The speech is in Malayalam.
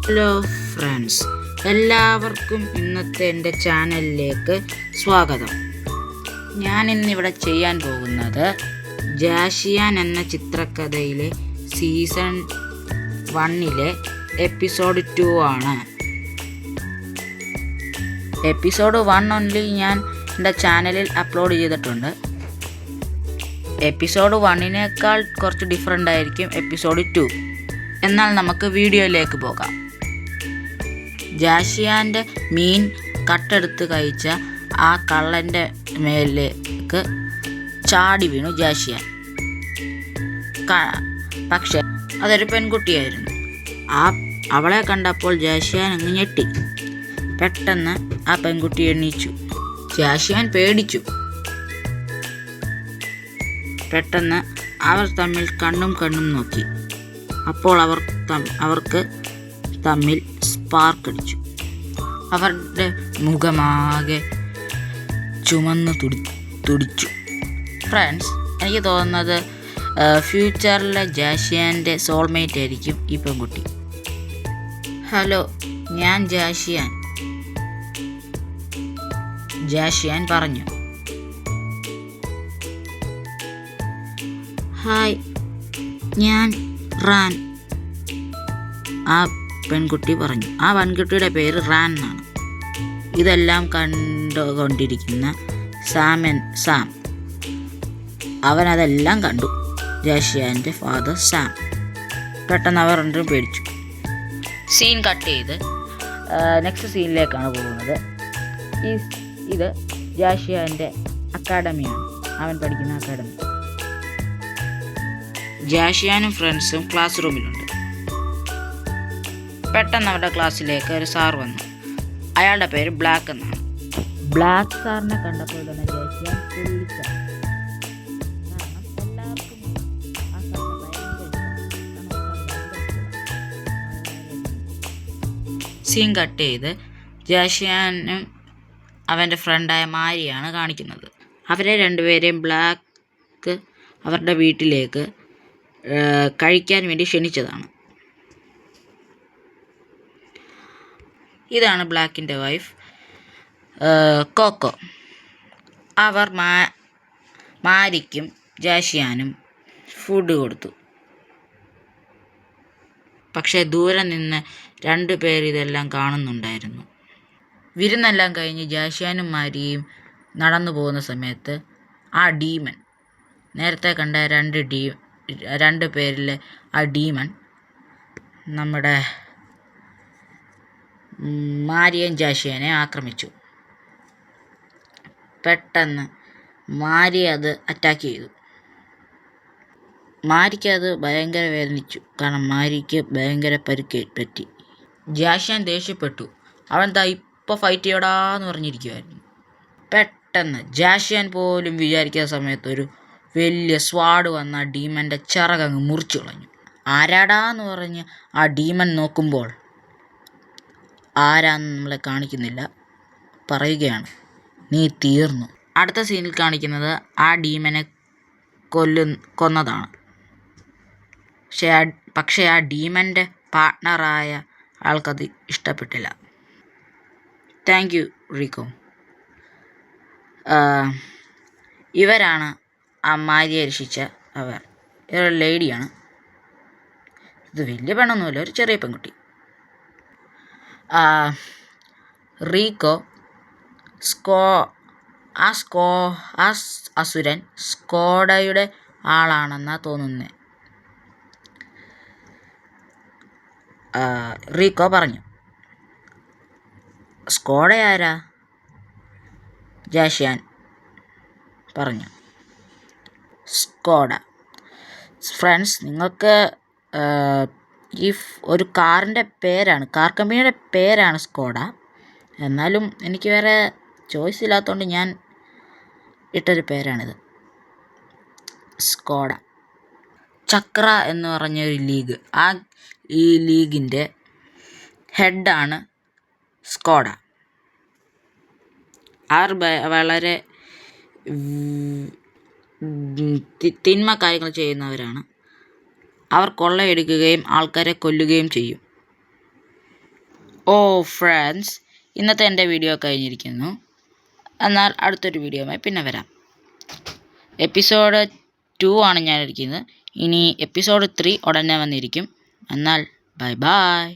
ഹലോ ഫ്രണ്ട്സ്, എല്ലാവർക്കും ഇന്നത്തെ എൻ്റെ ചാനലിലേക്ക് സ്വാഗതം. ഞാൻ ഇന്നിവിടെ ചെയ്യാൻ പോകുന്നത് ജാഷിയാൻ എന്ന ചിത്രകഥയിലെ സീസൺ 1 എപ്പിസോഡ് 2 ആണ്. എപ്പിസോഡ് 1 ഓൺലി ഞാൻ എൻ്റെ ചാനലിൽ അപ്ലോഡ് ചെയ്തിട്ടുണ്ട്. എപ്പിസോഡ് 1 കുറച്ച് ഡിഫറെൻ്റ് ആയിരിക്കും എപ്പിസോഡ് 2. എന്നാൽ നമുക്ക് വീഡിയോയിലേക്ക് പോകാം. ജാഷിയാൻ്റെ മീൻ കട്ടെടുത്ത് കഴിച്ച ആ കള്ളൻ്റെ മേലേക്ക് ചാടി വീണു ജാഷിയാൻ. പക്ഷെ അതൊരു പെൺകുട്ടിയായിരുന്നു. അവളെ കണ്ടപ്പോൾ ജാഷിയാൻ അങ്ങ് ഞെട്ടി. പെട്ടെന്ന് ആ പെൺകുട്ടി എണീച്ചു. ജാഷിയാൻ പേടിച്ചു. പെട്ടെന്ന് അവർ തമ്മിൽ കണ്ണും നോക്കി. അപ്പോൾ അവർക്ക് തമ്മിൽ സ്പാർക്ക് അടിച്ചു. അവരുടെ മുഖമാകെ ചുമന്ന് തുടിച്ചു. ഫ്രണ്ട്സ്, എനിക്ക് തോന്നുന്നത് ഫ്യൂച്ചറിലെ ജാഷിയാൻ്റെ സോൾമേറ്റ് ആയിരിക്കും ഈ പെൺകുട്ടി. ഹലോ, ഞാൻ ജാഷിയാൻ പറഞ്ഞു. ഹായ്, ഞാൻ റാൻ, ആ പെൺകുട്ടി പറഞ്ഞു. ആ പെൺകുട്ടിയുടെ പേര് റാൻ എന്നാണ്. ഇതെല്ലാം കണ്ടുകൊണ്ടിരിക്കുന്ന സാം അവനതെല്ലാം കണ്ടു. ജാഷിയാൻ്റെ ഫാദർ സാം. പെട്ടെന്ന് അവർ രണ്ടും പേടിച്ചു. സീൻ കട്ട് ചെയ്ത് നെക്സ്റ്റ് സീനിലേക്കാണ് പോകുന്നത്. ഇത് ജാഷിയാൻ്റെ അക്കാഡമിയാണ്, അവൻ പഠിക്കുന്ന അക്കാഡമി. ജാഷിയാനും ഫ്രണ്ട്സും ക്ലാസ് റൂമിലുണ്ട്. പെട്ടെന്ന് അവരുടെ ക്ലാസ്സിലേക്ക് ഒരു സാർ വന്നു. അയാളുടെ പേര് ബ്ലാക്ക് എന്നാണ്. ബ്ലാക്ക് സാറിനെ കണ്ടപ്പോൾ തന്നെ ജാഷിയാൻ തുള്ളിച്ചാടി. സീൻ കട്ട് ചെയ്ത് ജാഷിയാനും അവൻ്റെ ഫ്രണ്ടായ മാരിയാണ് കാണിക്കുന്നത്. അവരെ രണ്ടുപേരെയും ബ്ലാക്ക് അവരുടെ വീട്ടിലേക്ക് കഴിക്കാൻ വേണ്ടി ക്ഷണിച്ചതാണ്. ഇതാണ് ബ്ലാക്കിൻ്റെ വൈഫ് കോക്കോ. അവർ മാരിക്കും ജാഷിയാനും ഫുഡ് കൊടുത്തു. പക്ഷേ ദൂരെ നിന്ന് 2 പേർ ഇതെല്ലാം കാണുന്നുണ്ടായിരുന്നു. വിരുന്നെല്ലാം കഴിഞ്ഞ് ജാഷിയാനും മാരിയും നടന്നു പോകുന്ന സമയത്ത് ആ ഡീമൻ, നേരത്തെ കണ്ട 2 പേരിലെ ആ ഡീമൻ നമ്മുടെ മാരിയും ജാഷിയാനെ ആക്രമിച്ചു. പെട്ടെന്ന് മാരി അത് അറ്റാക്ക് ചെയ്തു. മാരിക്ക് അത് ഭയങ്കര വേദനിച്ചു. കാരണം മാരിക്ക് ഭയങ്കര പരുക്ക് പറ്റി. ജാഷിയാൻ ദേഷ്യപ്പെട്ടു. അവൻ ഇപ്പോൾ ഫൈറ്റ് ചെയ്യടാന്ന് പറഞ്ഞിരിക്കുമായിരുന്നു. പെട്ടെന്ന് ജാഷിയാൻ പോലും വിചാരിക്കുന്ന സമയത്ത് ഒരു വലിയ സ്വാഡ് വന്ന ആ ഡീമൻ്റെ ചിറകങ്ങ് മുറിച്ചു കളഞ്ഞു. ആരാടാന്ന് പറഞ്ഞ് ആ ഡീമൻ നോക്കുമ്പോൾ ആരാന്ന് നമ്മളെ കാണിക്കുന്നില്ല, പറയുകയാണ്, നീ തീർന്നു. അടുത്ത സീനിൽ കാണിക്കുന്നത് ആ ഡീമനെ കൊന്നതാണ്. പക്ഷേ ആ ഡീമൻ്റെ പാർട്ട്ണറായ ആൾക്കത് ഇഷ്ടപ്പെട്ടില്ല. Thank you Rico. ഇവരാണ് ആ മാരിയെ രക്ഷിച്ച അവർ. ഇവരൊരു ലേഡിയാണ്. ഇത് വലിയ പെണ്ണൊന്നുമില്ല, ഒരു ചെറിയ പെൺകുട്ടി. റീക്കോ ആ അസുരൻ സ്കോഡയുടെ ആളാണെന്നാണ് തോന്നുന്നത്. റീക്കോ പറഞ്ഞു. സ്കോഡ ആരാ? ജാഷിയാൻ പറഞ്ഞു. സ്കോഡ ഫ്രണ്ട്സ്, നിങ്ങൾക്ക് ഈ ഒരു കാറിൻ്റെ പേരാണ്, കാർ കമ്പനിയുടെ പേരാണ് സ്കോഡ. എന്നാലും എനിക്ക് വേറെ ചോയ്സ് ഇല്ലാത്തതുകൊണ്ട് ഞാൻ ഇട്ടൊരു പേരാണിത്, സ്കോഡ. ചക്ര എന്ന് പറഞ്ഞൊരു ലീഗ്, ഈ ലീഗിൻ്റെ ഹെഡാണ് സ്കോഡ. അവർ വളരെ തിന്മ കാര്യങ്ങൾ ചെയ്യുന്നവരാണ്. അവർ കൊള്ളയടിക്കുകയും ആൾക്കാരെ കൊല്ലുകയും ചെയ്യും. ഓ ഫ്രണ്ട്സ്, ഇന്നത്തെ എൻ്റെ വീഡിയോ കഴിഞ്ഞിരിക്കുന്നു. എന്നാൽ അടുത്തൊരു വീഡിയോയുമായി പിന്നെ വരാം. എപ്പിസോഡ് 2 ആണ് ഞാനിരിക്കുന്നത്. ഇനി എപ്പിസോഡ് 3 ഉടനെ വന്നിരിക്കും. എന്നാൽ ബൈ ബൈ.